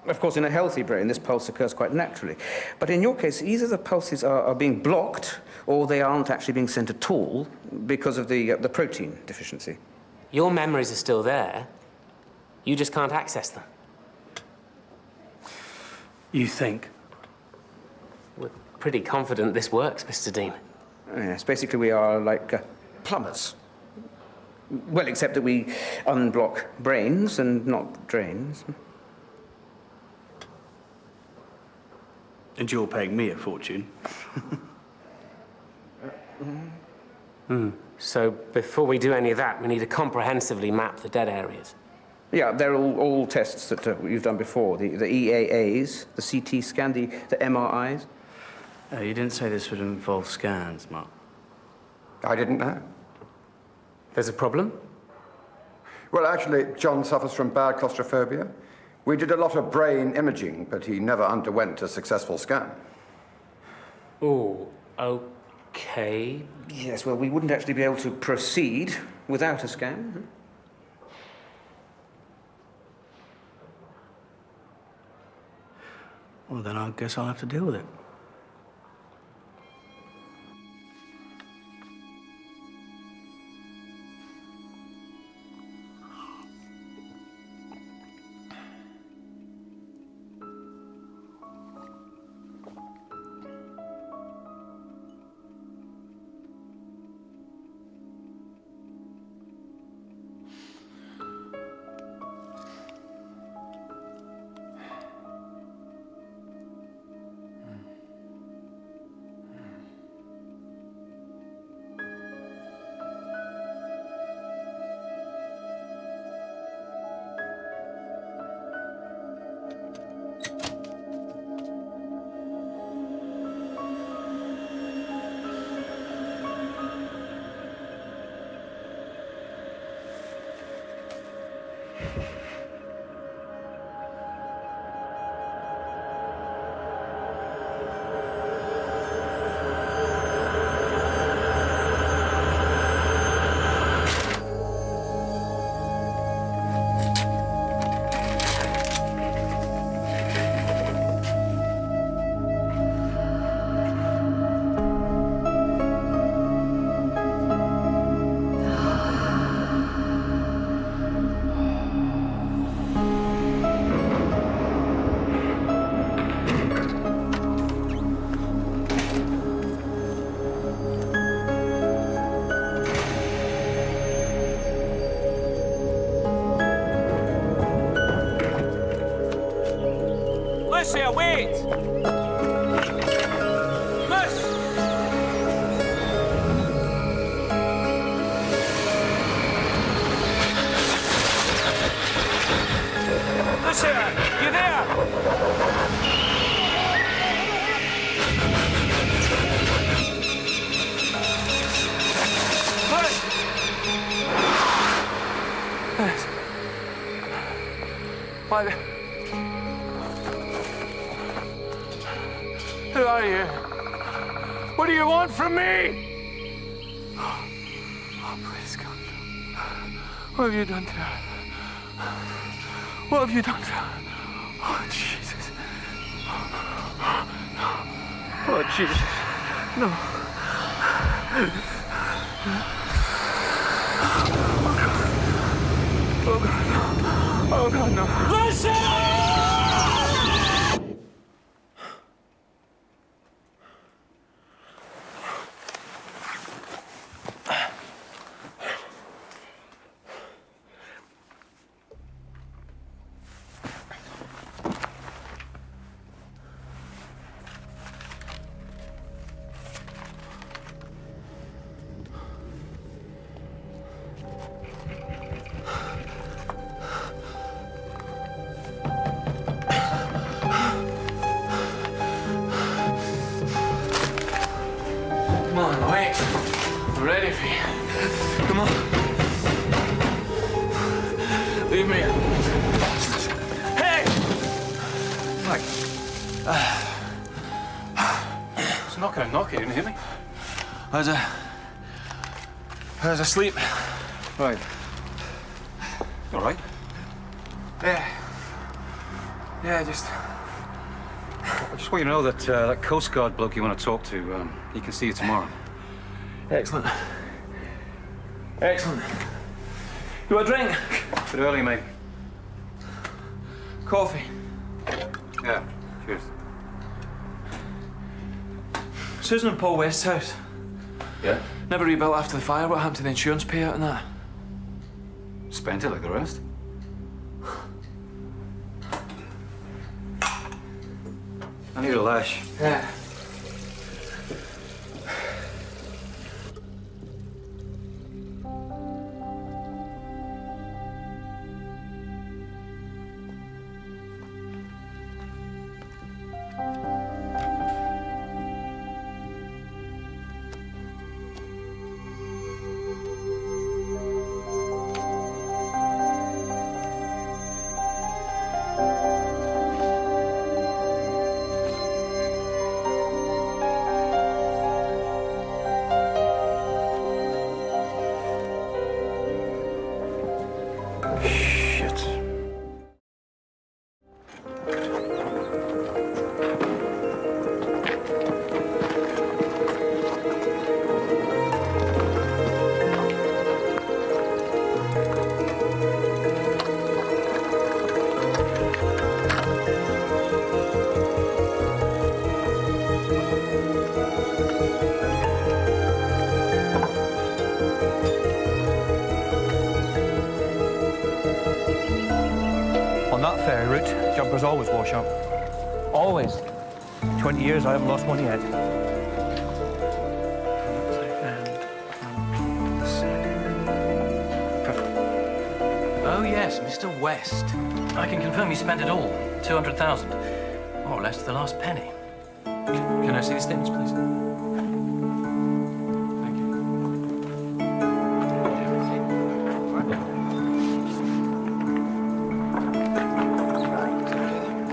Of course, in a healthy brain, this pulse occurs quite naturally. But in your case, either the pulses are being blocked or they aren't actually being sent at all because of the protein deficiency. Your memories are still there. You just can't access them. You think? We're pretty confident this works, Mr. Dean. Yes, basically we are like plumbers. Well, except that we unblock brains and not drains. And you're paying me a fortune. So before we do any of that, we need to comprehensively map the dead areas. Yeah, they're all tests that you've done before. The EAAs, the CT scan, the MRIs. You didn't say this would involve scans, Mark. I didn't know. There's a problem? Well, actually, John suffers from bad claustrophobia. We did a lot of brain imaging, but he never underwent a successful scan. Oh, okay. Yes, well, we wouldn't actually be able to proceed without a scan. Well, then I guess I'll have to deal with it. Lucia, wait! Luce! Lucia, you there? What? Who are you? What do you want from me? Oh, please, God. What have you done to her? What have you done to her? Oh, Jesus. Oh, Jesus. No. Oh, God, no. Oh, God, no. Listen! Come on, wait. I'm ready for you. Come on. Leave me. Hey! Mike. It's not gonna knock, you didn't hear me? I was asleep. Right. All right? Yeah. Yeah, just... I just want you to know that that Coast Guard bloke you want to talk to, he can see you tomorrow. Excellent. Excellent. You want a drink? Bit early, mate. Coffee. Yeah, cheers. Susan and Paul West's house. Yeah? Never rebuilt after the fire. What happened to the insurance payout and that? Spent it like the rest. I need a lash. Yeah. On that ferry route, jumpers always wash up. Always. 20 years, I haven't lost one yet. Oh, yes, Mr. West. I can confirm you spent it all. 200,000. More or less to the last penny. Can I see the statements, please? Thank you.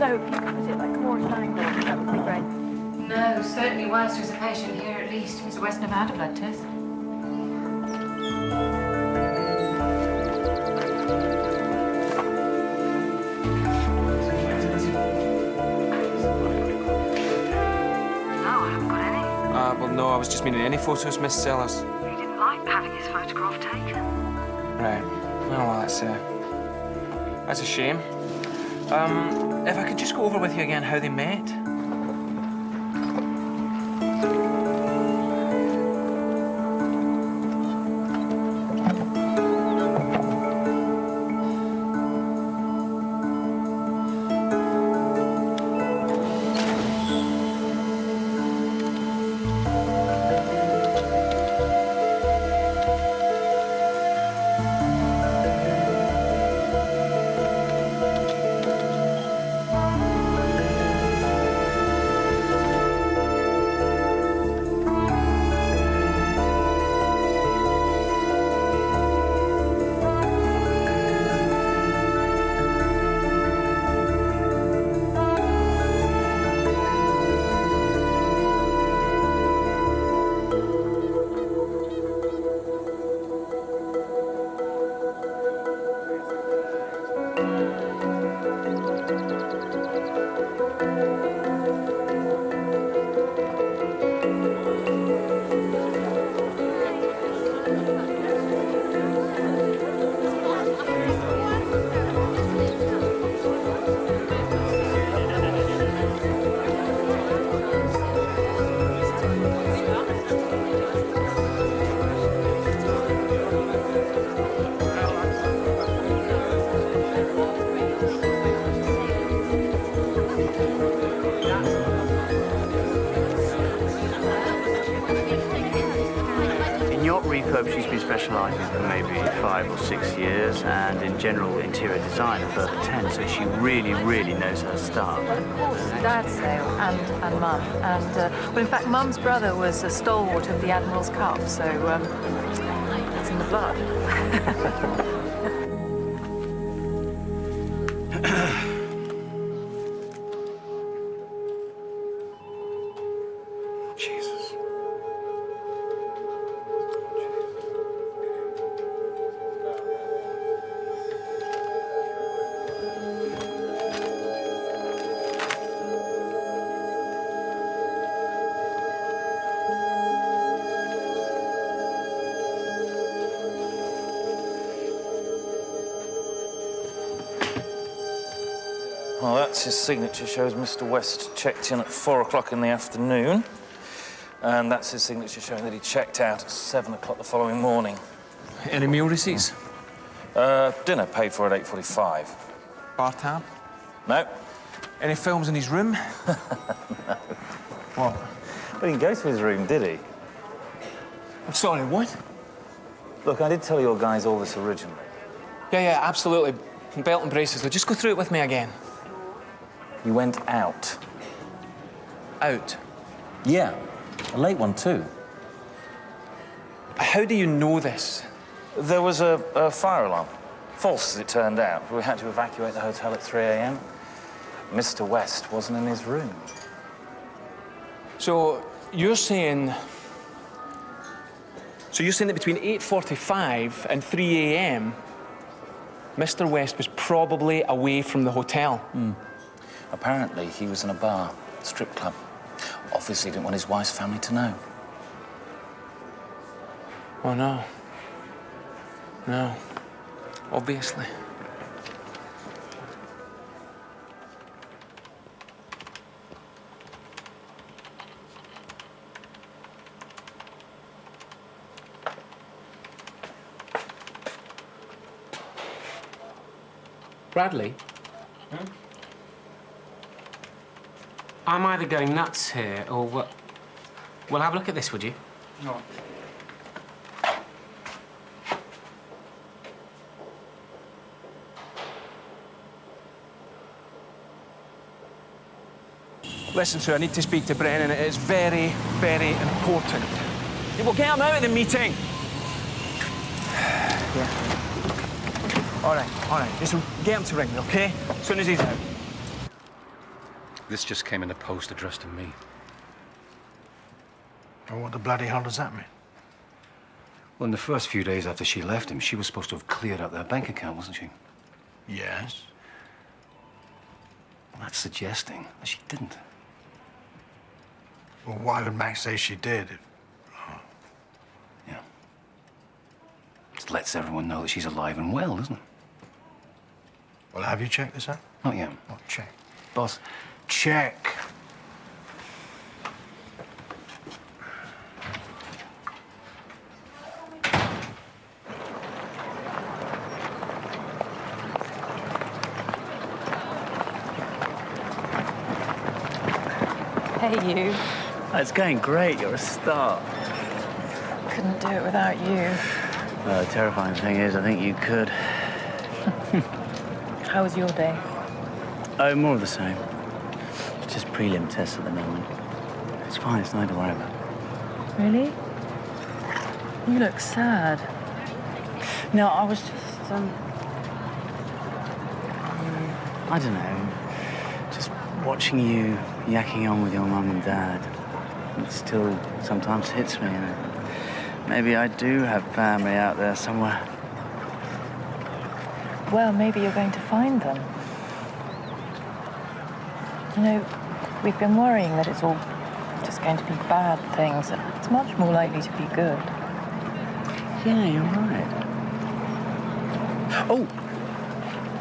No, if you could put it like more at an angle, that would be great. No, certainly whilst there's a patient here, at least. Mr. West never had a blood test. Well, no, I was just meaning any photos, Miss Sellers. He didn't like having his photograph taken. Right. Oh, well, that's a shame. If I could just go over with you again how they met. In yacht refurb, she's been specialising for maybe 5 or 6 years, and in general interior design a further 10, so she really, really knows her stuff. Well, of course, Dad's sail and Mum. And, well, in fact, Mum's brother was a stalwart of the Admiral's Cup, so it's in the blood. Jesus. Well, that's his signature. Shows Mr. West checked in at 4 o'clock in the afternoon. And that's his signature showing that he checked out at 7 o'clock the following morning. Any meal receipts? Dinner paid for at 8:45. Bar tab? No. Any films in his room? No. What? He didn't go to his room, did he? I'm sorry, what? Look, I did tell your guys all this originally. Yeah, absolutely. Belt and braces. Just go through it with me again. You went out. Out? Yeah. A late one, too. How do you know this? There was a fire alarm. False, as it turned out. We had to evacuate the hotel at 3 a.m. Mr. West wasn't in his room. So you're saying that between 8:45 and 3 a.m., Mr. West was probably away from the hotel? Apparently, he was in a bar, strip club. Obviously, didn't want his wife's family to know. Oh, no. No. Obviously. Bradley? I'm either going nuts here or what? Well, have a look at this, would you? No. Listen, sir, I need to speak to Brennan. It is very, very important. You will get him out of the meeting. Yeah. All right. Just get him to ring me, OK? As soon as he's out. This just came in the post addressed to me. Well, what the bloody hell does that mean? Well, in the first few days after she left him, she was supposed to have cleared out their bank account, wasn't she? Yes. Well, that's suggesting that she didn't. Well, why would Max say she did? Yeah. Just lets everyone know that she's alive and well, doesn't it? Well, have you checked this out? Not yet. Oh, check. Boss, check. Hey, you. It's going great. You're a star. Couldn't do it without you. The terrifying thing is, I think you could. How was your day? Oh, more of the same. Just prelim tests at the moment. It's fine. It's nothing to worry about. Really? You look sad. No, I was just, I don't know. Just watching you yakking on with your mum and dad. It still sometimes hits me. Maybe I do have family out there somewhere. Well, maybe you're going to find them. You know, we've been worrying that it's all just going to be bad things. It's much more likely to be good. Yeah, you're right. Oh!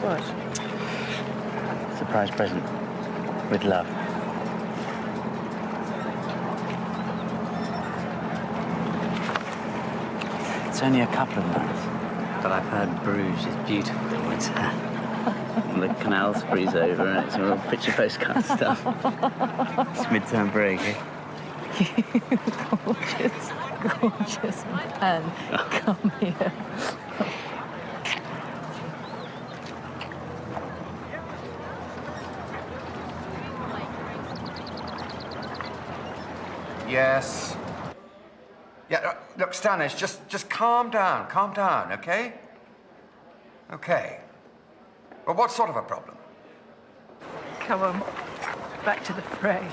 What? Surprise present. With love. It's only a couple of months, but I've heard Bruges is beautiful in winter. and the canals freeze over, and it's all picture postcard stuff. It's mid-term break, eh? Gorgeous, gorgeous man. Come here. Yes. Yeah, look, Stanis, just calm down, okay? Okay. Well, what sort of a problem? Come on, back to the fray.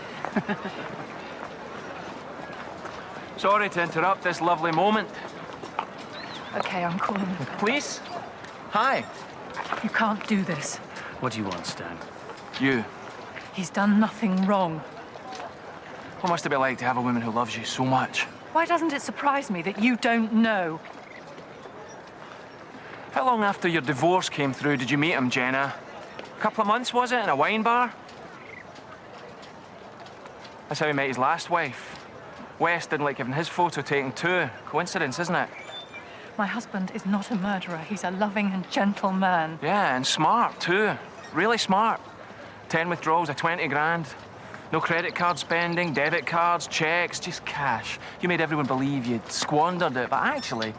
Sorry to interrupt this lovely moment. Okay, I'm calling the Police? Hi. You can't do this. What do you want, Stone? You. He's done nothing wrong. What must it be like to have a woman who loves you so much? Why doesn't it surprise me that you don't know? How long after your divorce came through did you meet him, Jenna? A couple of months, was it, in a wine bar? That's how he met his last wife. West didn't like having his photo taken too. Coincidence, isn't it? My husband is not a murderer. He's a loving and gentle man. Yeah, and smart too. Really smart. 10 withdrawals of 20 grand. No credit card spending, debit cards, checks, just cash. You made everyone believe you'd squandered it, but actually,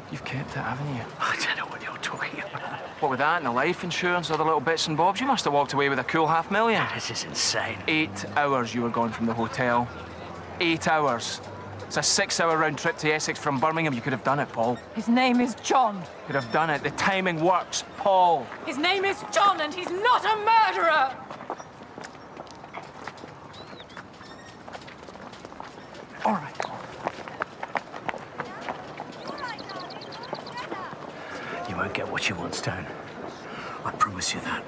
you've kept it, haven't you? I don't know what you're talking about. What with that and the life insurance, other little bits and bobs, you must have walked away with a cool $500,000. This is insane. 8 hours you were gone from the hotel. 8 hours. It's a 6-hour round trip to Essex from Birmingham. You could have done it, Paul. His name is John. Could have done it. The timing works, Paul. His name is John, and he's not a murderer! All right. You won't get what you want, Stone. I promise you that.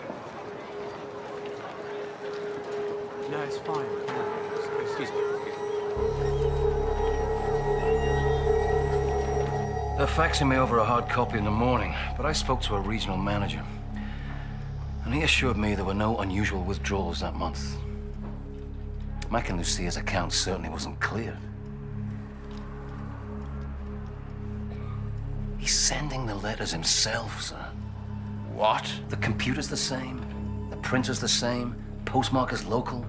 No, it's fine. Excuse me. They're faxing me over a hard copy in the morning, but I spoke to a regional manager, and he assured me there were no unusual withdrawals that month. Mac and Lucia's account certainly wasn't clear. He's sending the letters himself, sir. What? The computer's the same, the printer's the same, postmark is local.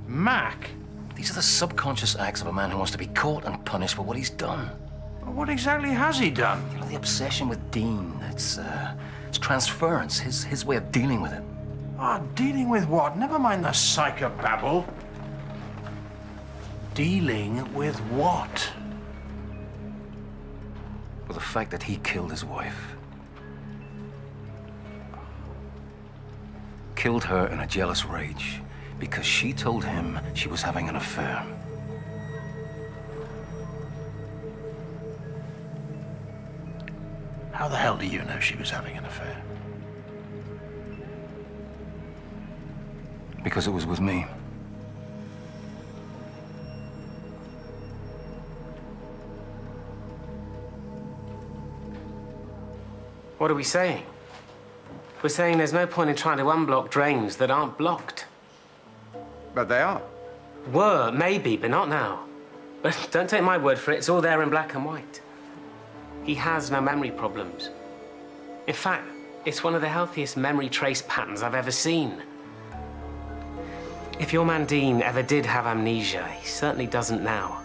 Mac? These are the subconscious acts of a man who wants to be caught and punished for what he's done. What exactly has he done? You know, the obsession with Dean, it's transference, his way of dealing with it. Ah, dealing with what? Never mind the psychobabble. Dealing with what? With the fact that he killed his wife. Killed her in a jealous rage because she told him she was having an affair. How the hell do you know she was having an affair? Because it was with me. What are we saying? We're saying there's no point in trying to unblock drains that aren't blocked. But they are. Were, maybe, but not now. But don't take my word for it, it's all there in black and white. He has no memory problems. In fact, it's one of the healthiest memory trace patterns I've ever seen. If your man Dean ever did have amnesia, he certainly doesn't now.